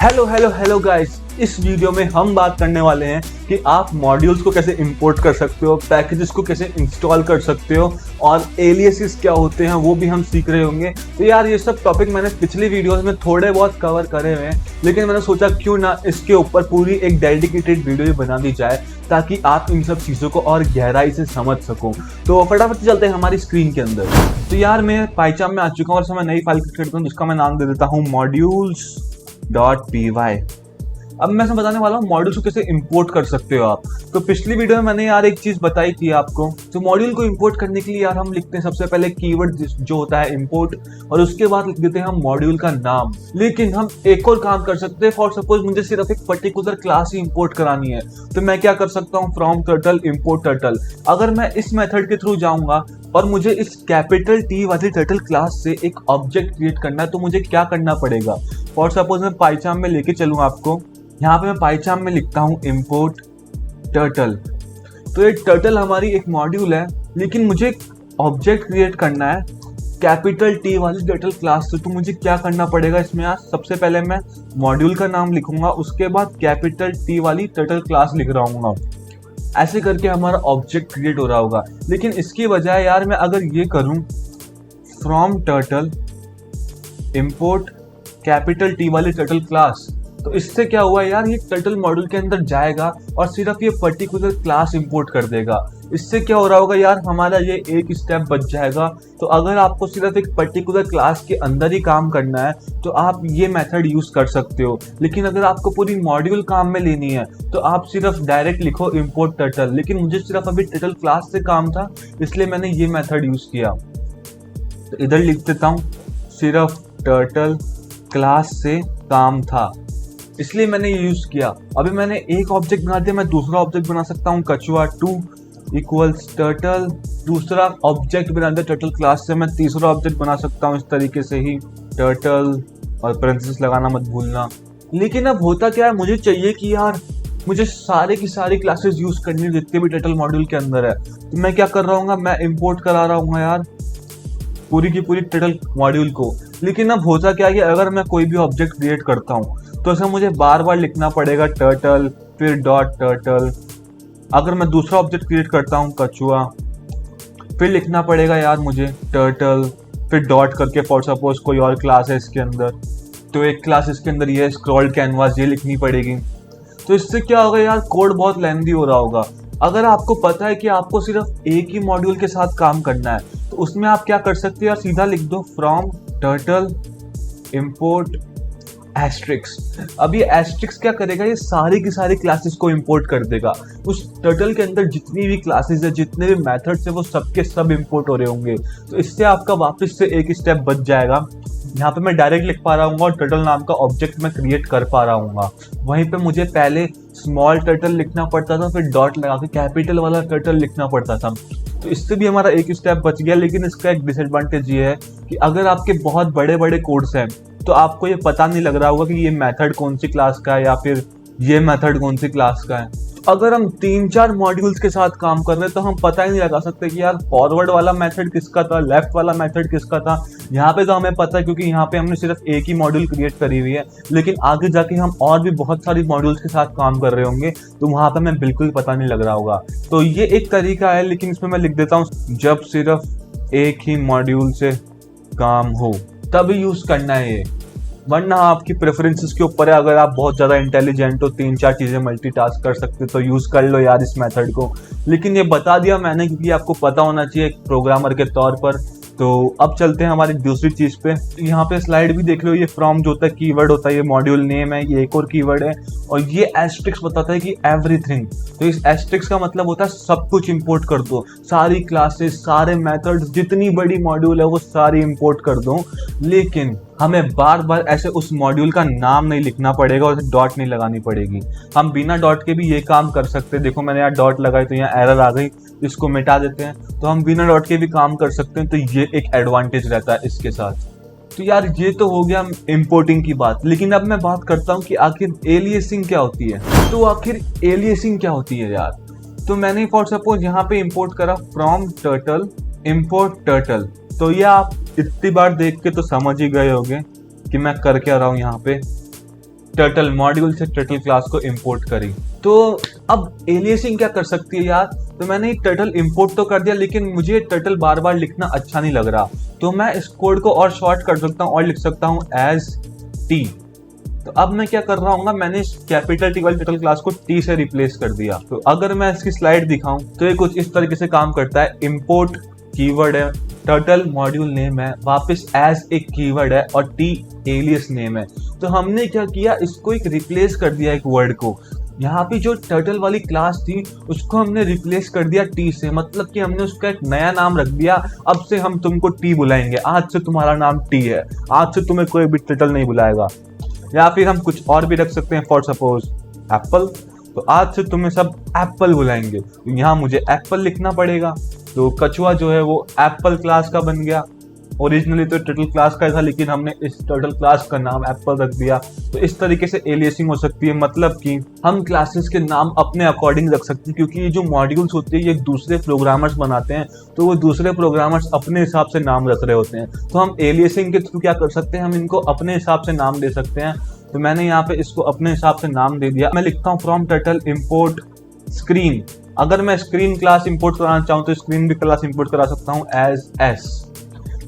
Hello hello hello guys, इस video में हम बात करने वाले हैं कि आप मॉड्यूल्स को कैसे इंपोर्ट कर सकते हो, पैकेजेस को कैसे इंस्टॉल कर सकते हो और एलियासेस क्या होते हैं वो भी हम सीख रहे होंगे। तो यार ये सब टॉपिक मैंने पिछली वीडियोस में थोड़े बहुत कवर करे हुए हैं, लेकिन मैंने सोचा क्यों ना इसके ऊपर पूरी एक डेडिकेटेड वीडियो बना दी जाए ताकि आप इन सब चीज़ों को और गहराई से समझ सको। तो फटाफट चलते हैं हमारी स्क्रीन के अंदर। तो यार मैं पाइचाम में आ चुका हूँ और मैं नई फाइल क्रिएट करता हूँ जिसका मैं नाम दे देता हूँ modules.py। अब मैं बताने वाला हूँ मॉड्यूल्स को कैसे इंपोर्ट कर सकते हो आप। तो पिछली वीडियो में मैंने यार एक चीज बताई थी आपको। तो मॉड्यूल को इंपोर्ट करने के लिए यार हम लिखते हैं सबसे पहले कीवर्ड जो होता है इंपोर्ट, और उसके बाद लिख देते हैं हम मॉड्यूल का नाम। लेकिन हम एक और काम कर सकते हैं। फॉर सपोज मुझे सिर्फ एक पर्टिकुलर क्लास ही इंपोर्ट करानी है, तो मैं क्या कर सकता हूँ, फ्रॉम टर्टल इंपोर्ट टर्टल। अगर मैं इस मेथड के थ्रू जाऊंगा और मुझे इस कैपिटल टी वाली टर्टल क्लास से एक ऑब्जेक्ट क्रिएट करना है, तो मुझे क्या करना पड़ेगा। फॉर सपोज मैं पाइचाम में लेके चलूँ आपको, यहाँ पे मैं पाइचाम में लिखता हूँ इंपोर्ट टर्टल। तो ये टर्टल हमारी एक मॉड्यूल है, लेकिन मुझे एक ऑब्जेक्ट क्रिएट करना है कैपिटल टी वाली टर्टल क्लास से। तो मुझे क्या करना पड़ेगा इसमें यार, सबसे पहले मैं मॉड्यूल का नाम लिखूंगा, उसके बाद कैपिटल टी वाली टर्टल क्लास लिख रहा हूँ। ऐसे करके हमारा ऑब्जेक्ट क्रिएट हो रहा होगा। लेकिन इसकी बजाय यार मैं अगर ये करूँ from turtle import capital T वाली टर्टल क्लास, तो इससे क्या हुआ यार, ये टर्टल मॉड्यूल के अंदर जाएगा और सिर्फ ये पर्टिकुलर क्लास इंपोर्ट कर देगा। इससे क्या हो रहा होगा यार, हमारा ये एक स्टेप बच जाएगा। तो अगर आपको सिर्फ एक पर्टिकुलर क्लास के अंदर ही काम करना है तो आप ये मेथड यूज कर सकते हो। लेकिन अगर आपको पूरी मॉड्यूल काम में लेनी है तो आप सिर्फ डायरेक्ट लिखो इंपोर्ट टर्टल। लेकिन मुझे सिर्फ अभी टर्टल क्लास से काम था, इसलिए मैंने ये मेथड यूज किया। तो इधर लिख देता हूँ सिर्फ टर्टल क्लास से काम था, इसलिए मैंने ये यूज किया। अभी मैंने एक ऑब्जेक्ट बना दिया, मैं दूसरा ऑब्जेक्ट बना सकता हूँ कछुआ 2 इक्वल्स टर्टल। दूसरा ऑब्जेक्ट बना दिया टर्टल क्लास से, मैं तीसरा ऑब्जेक्ट बना सकता हूँ इस तरीके से ही टर्टल, और पैरेंथेसिस लगाना मत भूलना। लेकिन अब होता क्या है, मुझे चाहिए कि यार मुझे सारे की सारी क्लासेस यूज करनी है जितने भी टर्टल मॉड्यूल के अंदर है। तो मैं क्या कर रहा हूँ, मैं इंपोर्ट करा रहा हूँ यार पूरी की पूरी टर्टल मॉड्यूल को। लेकिन अब होता क्या है कि अगर मैं कोई भी ऑब्जेक्ट क्रिएट करता हूँ तो ऐसा मुझे बार बार लिखना पड़ेगा टर्टल फिर डॉट टर्टल। अगर मैं दूसरा ऑब्जेक्ट क्रिएट करता हूँ कछुआ, फिर लिखना पड़ेगा यार मुझे टर्टल फिर डॉट करके फॉर सपोज कोई और क्लास है इसके अंदर, तो एक क्लास इसके अंदर ये स्क्रॉल कैनवास ये लिखनी पड़ेगी। तो इससे क्या होगा यार, कोड बहुत लेंथी हो रहा होगा। अगर आपको पता है कि आपको सिर्फ एक ही मॉड्यूल के साथ काम करना है तो उसमें आप क्या कर सकते हो यार, सीधा लिख दो फ्रॉम टर्टल इंपोर्ट एस्ट्रिक्स। अब ये एस्ट्रिक्स क्या करेगा, ये सारी की सारी क्लासेस को इंपोर्ट कर देगा। उस टर्टल के अंदर जितनी भी क्लासेस है, जितने भी मेथड्स है, वो सबके सब इंपोर्ट हो रहे होंगे। तो इससे आपका वापस से एक स्टेप बच जाएगा। यहाँ पे मैं डायरेक्ट लिख पा रहा हूँ और टर्टल नाम का ऑब्जेक्ट मैं क्रिएट कर पा रहा हूँ। वहीं पे मुझे पहले स्मॉल टर्टल लिखना पड़ता था, फिर डॉट लगा के कैपिटल वाला टर्टल लिखना पड़ता था। तो इससे भी हमारा एक स्टेप बच गया। लेकिन इसका एक डिसएडवांटेज ये है कि अगर आपके बहुत बड़े बड़े कोड्स हैं तो आपको ये पता नहीं लग रहा होगा कि ये मेथड कौन सी क्लास का है या फिर ये मेथड कौन सी क्लास का है। तो अगर हम 3-4 मॉड्यूल्स के साथ काम कर रहे हैं तो हम पता ही नहीं लगा सकते कि यार फॉरवर्ड वाला मेथड किसका था, लेफ्ट वाला मेथड किसका था। यहाँ पे तो हमें पता है क्योंकि यहाँ पे हमने सिर्फ एक ही मॉड्यूल क्रिएट करी हुई है। लेकिन आगे जाके हम और भी बहुत सारी मॉड्यूल्स के साथ काम कर रहे होंगे तो वहाँ पे हमें बिल्कुल पता नहीं लग रहा होगा। तो ये एक तरीका है, लेकिन इसमें मैं लिख देता हूँ जब सिर्फ एक ही मॉड्यूल से काम हो तभी यूज करना है ये, वरना आपकी प्रेफरेंसेस के ऊपर है। अगर आप बहुत ज़्यादा इंटेलिजेंट हो, 3-4 चीज़ें मल्टीटास्क कर सकते तो यूज़ कर लो यार इस मेथड को। लेकिन ये बता दिया मैंने क्योंकि आपको पता होना चाहिए एक प्रोग्रामर के तौर पर। तो अब चलते हैं हमारी दूसरी चीज़ पे। यहाँ पे स्लाइड भी देख लो, ये फ्रॉम जो होता है कीवर्ड होता है, ये मॉड्यूल नेम है, ये एक और कीवर्ड है, और ये एस्ट्रिक्स बताता है कि एवरीथिंग। तो इस एस्ट्रिक्स का मतलब होता है सब कुछ इंपोर्ट कर दो, सारी क्लासेस, सारे मेथड्स, जितनी बड़ी मॉड्यूल है वो सारी इंपोर्ट कर दो। लेकिन हमें बार बार ऐसे उस मॉड्यूल का नाम नहीं लिखना पड़ेगा और डॉट नहीं लगानी पड़ेगी। हम बिना डॉट के भी ये काम कर सकते हैं। देखो मैंने यहाँ डॉट लगाई तो यहाँ एरर आ गई, इसको मिटा देते हैं। तो हम बिना डॉट के भी काम कर सकते हैं। तो ये एक एडवांटेज रहता है इसके साथ। तो यार ये तो हो गया इंपोर्टिंग की बात। लेकिन अब मैं बात करता हूँ कि आखिर एलियासिंग क्या होती है। तो आखिर एलियासिंग क्या होती है यार, तो मैंने फॉर सपोज यहाँ पे इंपोर्ट करा फ्रॉम टर्टल इंपोर्ट टर्टल। तो ये आप इतनी बार देख के तो समझ ही गए होंगे कि मैं कर क्या रहा हूँ यहाँ पे। टर्टल मॉड्यूल से टर्टल क्लास को इंपोर्ट करी। तो अब एलियासिंग क्या कर सकती है यार, तो मैंने टर्टल इंपोर्ट तो कर दिया, लेकिन मुझे टर्टल बार बार लिखना अच्छा नहीं लग रहा, तो मैं इस कोड को और शॉर्ट कर सकता हूँ और लिख सकता हूँ एज टी। तो अब मैं क्या कर रहा हूँ, मैंने कैपिटल टी वाली टर्टल क्लास को टी से रिप्लेस कर दिया। तो अगर मैं इसकी स्लाइड दिखाऊं तो ये कुछ इस तरीके से काम करता है। इंपोर्ट कीवर्ड है, टर्टल मॉड्यूल नेम है, वापस एज एक कीवर्ड है और टी एलियस नेम है। तो हमने क्या किया, इसको एक रिप्लेस कर दिया एक वर्ड को। यहाँ पे जो टर्टल वाली क्लास थी उसको हमने रिप्लेस कर दिया टी से, मतलब कि हमने उसका एक नया नाम रख दिया। अब से हम तुमको टी बुलाएंगे, आज से तुम्हारा नाम टी है, आज से तुम्हें कोई भी टर्टल नहीं बुलाएगा। या फिर हम कुछ और भी रख सकते हैं, फॉर सपोज एप्पल, तो आज से तुम्हें सब एप्पल बुलाएंगे। तो यहाँ मुझे एप्पल लिखना पड़ेगा। तो कछुआ जो है वो एप्पल क्लास का बन गया। ओरिजिनली तो टर्टल क्लास का था, लेकिन हमने इस टर्टल क्लास का नाम एप्पल रख दिया। तो इस तरीके से एलियासिंग हो सकती है, मतलब कि हम क्लासेस के नाम अपने अकॉर्डिंग रख सकते हैं, क्योंकि ये जो मॉड्यूल्स होते हैं ये दूसरे प्रोग्रामर्स बनाते हैं, तो वो दूसरे प्रोग्रामर्स अपने हिसाब से नाम रख रहे होते हैं। तो हम एलियासिंग के थ्रू क्या कर सकते हैं, हम इनको अपने हिसाब से नाम दे सकते हैं। तो मैंने यहाँ पे इसको अपने हिसाब से नाम दे दिया। मैं लिखता हूँ फ्रॉम टर्टल इंपोर्ट स्क्रीन। अगर मैं स्क्रीन क्लास इंपोर्ट कराना चाहूँ तो स्क्रीन भी क्लास इंपोर्ट करा सकता हूँ एज एस।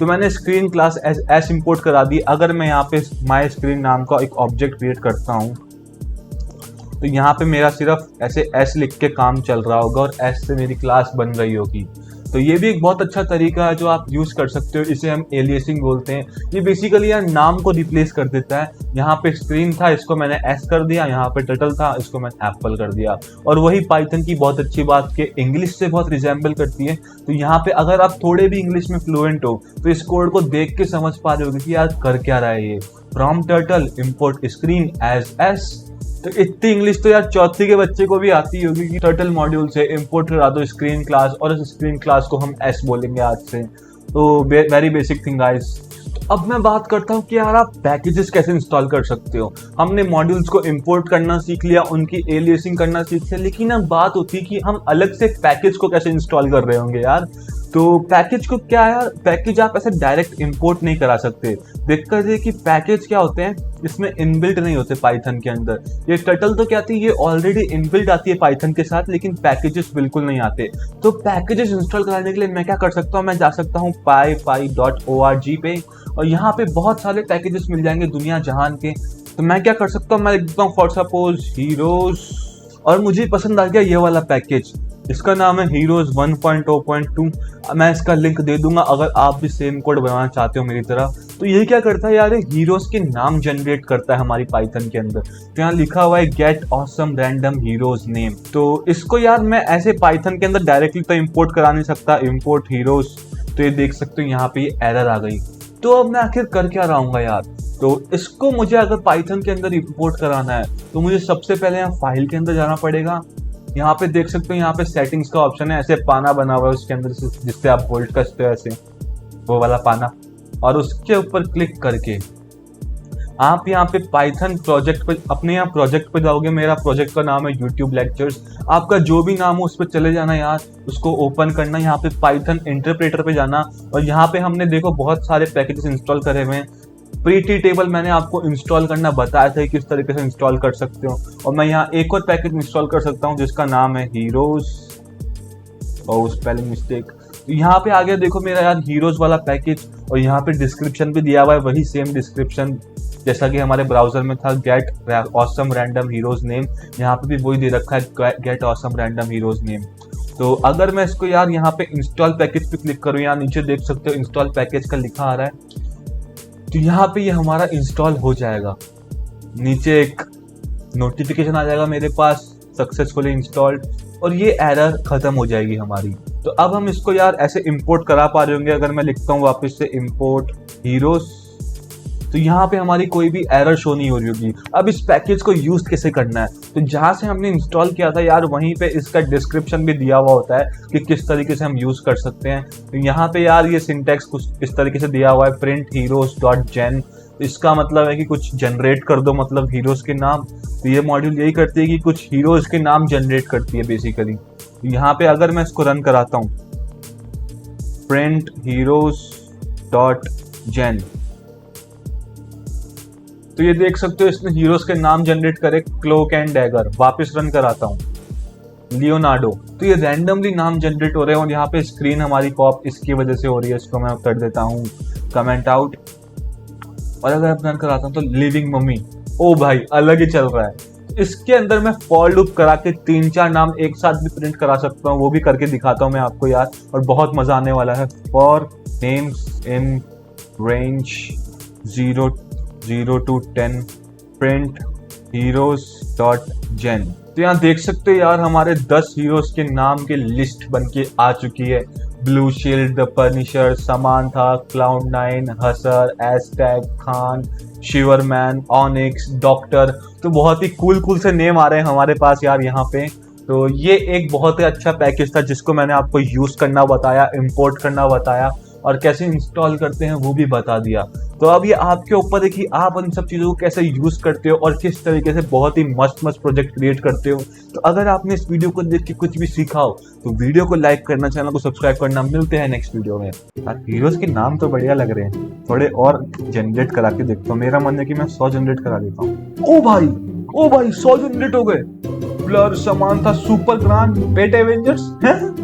तो मैंने screen class as S import करा दी। अगर मैं यहाँ पे माई स्क्रीन नाम का एक ऑब्जेक्ट क्रिएट करता हूँ तो यहाँ पे मेरा सिर्फ ऐसे एस लिख के काम चल रहा होगा और एस से मेरी क्लास बन रही होगी। तो ये भी एक बहुत अच्छा तरीका है जो आप यूज कर सकते हो, इसे हम एलियासिंग बोलते हैं। ये बेसिकली यार नाम को रिप्लेस कर देता है। यहाँ पे स्क्रीन था, इसको मैंने एस कर दिया, यहाँ पे टर्टल था, इसको मैंने एप्पल कर दिया। और वही पाइथन की बहुत अच्छी बात कि इंग्लिश से बहुत रिजेंबल करती है। तो यहाँ पे अगर आप थोड़े भी इंग्लिश में फ्लुएंट हो तो इस कोड को देख के समझ पा रहे होगे कि यार कर क्या रहा है ये। From turtle import screen as S. तो इतनी इंग्लिश तो यार चौथी के बच्चे को भी आती होगी कि टर्टल मॉड्यूल से इंपोर्ट करा दो स्क्रीन क्लास और इस स्क्रीन क्लास को हम एस बोलेंगे आज से। तो वेरी बेसिक थिंग गाइस। अब मैं बात करता हूँ कि यार आप पैकेजेस कैसे इंस्टॉल कर सकते हो। हमने मॉड्यूल्स को इंपोर्ट करना सीख लिया, उनकी एलियासिंग करना सीख लिया, लेकिन अब बात होती है कि हम अलग से पैकेज को कैसे इंस्टॉल कर रहे होंगे यार। तो पैकेज को क्या यार, पैकेज आप ऐसे डायरेक्ट इंपोर्ट नहीं करा सकते। दिक्कत ये कि पैकेज क्या होते हैं, इसमें इनबिल्ट नहीं होते पाइथन के अंदर। ये टर्टल तो क्या आती है, ये ऑलरेडी इनबिल्ट आती है पाइथन के साथ, लेकिन पैकेजेस बिल्कुल नहीं आते। तो पैकेजेस इंस्टॉल कराने के लिए मैं क्या कर सकता हूँ, मैं जा सकता हूँ py.org पे और यहाँ पे बहुत सारे पैकेजेस मिल जाएंगे दुनिया जहान के। तो मैं क्या कर सकता हूँ, मैं लिख देता हूँ फॉर सपोज हीरोज, और मुझे पसंद आ गया ये वाला पैकेज। इसका नाम है हीरोज 1.0.2। मैं इसका लिंक दे दूंगा अगर आप भी सेम कोड बनाना चाहते हो मेरी तरह। तो ये क्या करता है यार, हीरोज के नाम जनरेट करता है हमारी पाइथन के अंदर। तो यहाँ लिखा हुआ है get awesome random heroes name. तो इसको यार मैं ऐसे पाइथन के अंदर डायरेक्टली तो इंपोर्ट करा नहीं सकता, इंपोर्ट हीरोज। तो ये देख सकते हो यहाँ पे एरर आ गई। तो अब मैं आखिर कर क्या रहा हूँ यार, तो इसको मुझे अगर पाइथन के अंदर इंपोर्ट कराना है तो मुझे सबसे पहले यहाँ फाइल के अंदर जाना पड़ेगा। यहाँ पे देख सकते हो यहाँ पे सेटिंग्स का ऑप्शन है, ऐसे पाना बना हुआ है उसके अंदर जिससे आप होल्ड करते हो, ऐसे वो वाला पाना। और उसके ऊपर क्लिक करके आप यहाँ पे पाइथन प्रोजेक्ट पे, अपने यहाँ प्रोजेक्ट पे जाओगे। मेरा प्रोजेक्ट का नाम है यूट्यूब लेक्चर्स। आपका जो भी नाम हो उस पर चले जाना यार, उसको ओपन करना, यहाँ पे पाइथन इंटरप्रेटर पे जाना। और यहाँ पे हमने देखो बहुत सारे पैकेजेस इंस्टॉल करे हुए हैं। प्रीटी टेबल मैंने आपको इंस्टॉल करना बताया था किस तरीके से इंस्टॉल कर सकते हो। और मैं यहाँ एक और पैकेज इंस्टॉल कर सकता हूँ जिसका नाम है हीरोज। और स्पेलिंग मिस्टेक। तो यहाँ पे आ गया देखो मेरा यार हीरोज वाला पैकेज। और यहाँ पे डिस्क्रिप्शन भी दिया हुआ है, वही सेम डिस्क्रिप्शन जैसा कि हमारे ब्राउजर में था, get awesome random heroes name. यहाँ पे भी वही दे रखा है, get awesome random heroes name. तो अगर मैं इसको यार यहाँ पे इंस्टॉल पैकेज पे क्लिक करूँ, यहाँ नीचे देख सकते हो इंस्टॉल पैकेज का लिखा आ रहा है। तो यहाँ पे ये हमारा इंस्टॉल हो जाएगा। नीचे एक नोटिफिकेशन आ जाएगा मेरे पास, सक्सेसफुली इंस्टॉल्ड, और ये एरर खत्म हो जाएगी हमारी। तो अब हम इसको यार ऐसे इंपोर्ट करा पा रहे होंगे। अगर मैं लिखता हूँ वापस से इंपोर्ट हीरोज, तो यहाँ पे हमारी कोई भी एरर शो नहीं हो रही होगी। अब इस पैकेज को यूज कैसे करना है, तो जहाँ से हमने इंस्टॉल किया था यार वहीं पे इसका डिस्क्रिप्शन भी दिया हुआ होता है कि किस तरीके से हम यूज कर सकते हैं। तो यहाँ पे यार ये सिंटैक्स कुछ इस तरीके से दिया हुआ है, प्रिंट हीरोज डॉट जेन। इसका मतलब है कि कुछ जनरेट कर दो, मतलब हीरोज के नाम। तो ये मॉड्यूल यही करती है कि कुछ हीरोज के नाम जनरेट करती है बेसिकली। यहाँ पे अगर मैं इसको रन कराता हूँ, प्रिंट हीरोज डॉट जेन, तो ये देख सकते हो इसने हीरोज के नाम जनरेट करे, क्लोक एंड डैगर। वापस रन कराता हूँ, लियोनार्डो। तो ये रैंडमली नाम जनरेट हो रहे हैं और यहाँ पे स्क्रीन हमारी पॉप इसकी वजह से हो रही है। इसको मैं कर देता हूँ कमेंट आउट। और अगर मैं रन कराता हूँ तो लिविंग मम्मी, ओ भाई अलग ही चल रहा है। इसके अंदर मैं फॉर लूप करा के 3-4 नाम एक साथ भी प्रिंट करा सकता हूँ, वो भी करके दिखाता हूँ मैं आपको यार, और बहुत मजा आने वाला है। For names in range 0 to 10 print heroes dot gen. तो यहाँ देख सकते हो यार हमारे 10 हीरोज के नाम की लिस्ट बन के आ चुकी है। Blue Shield, the Punisher, Samantha, Cloud nine, Hussar, एस्टैग, खान, शिवरमैन, ऑनिक्स, डॉक्टर। तो बहुत ही कूल से नेम आ रहे हैं हमारे पास यार यहाँ पे। तो ये एक बहुत ही अच्छा पैकेज था जिसको मैंने आपको यूज करना बताया, इंपोर्ट करना बताया और कैसे इंस्टॉल करते हैं वो भी बता दिया। तो अब ये आपके ऊपर है कि आप इन सब चीज़ों को कैसे यूज करते हो और किस तरीके से बहुत ही मस्त प्रोजेक्ट क्रिएट करते हो। तो अगर आपने इस वीडियो को देख के कुछ भी सीखा हो तो वीडियो को लाइक करना, चैनल को सब्सक्राइब करना। मिलते हैं नेक्स्ट वीडियो में। हीरोज के नाम तो बढ़िया लग रहे हैं, थोड़े और जनरेट करा के देखता हूँ। मेरा मन है कि मैं 100 जनरेट करा देता हूँ। ओ भाई 100 जनरेट हो गए। ब्लर, समांथा, सुपर ग्रांड, पेट एवेंजर्स हैं?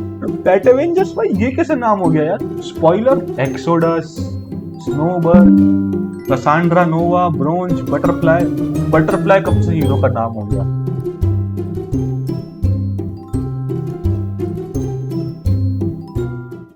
पेट एवेंजर्स भाई ये कैसे नाम हो गया यार? स्पॉइलर, एक्सोडस, स्नोबर्ड, कसांड्रा, नोवा, ब्रोंज, बटरफ्लाई। बटरफ्लाई कब से हीरो का नाम हो गया?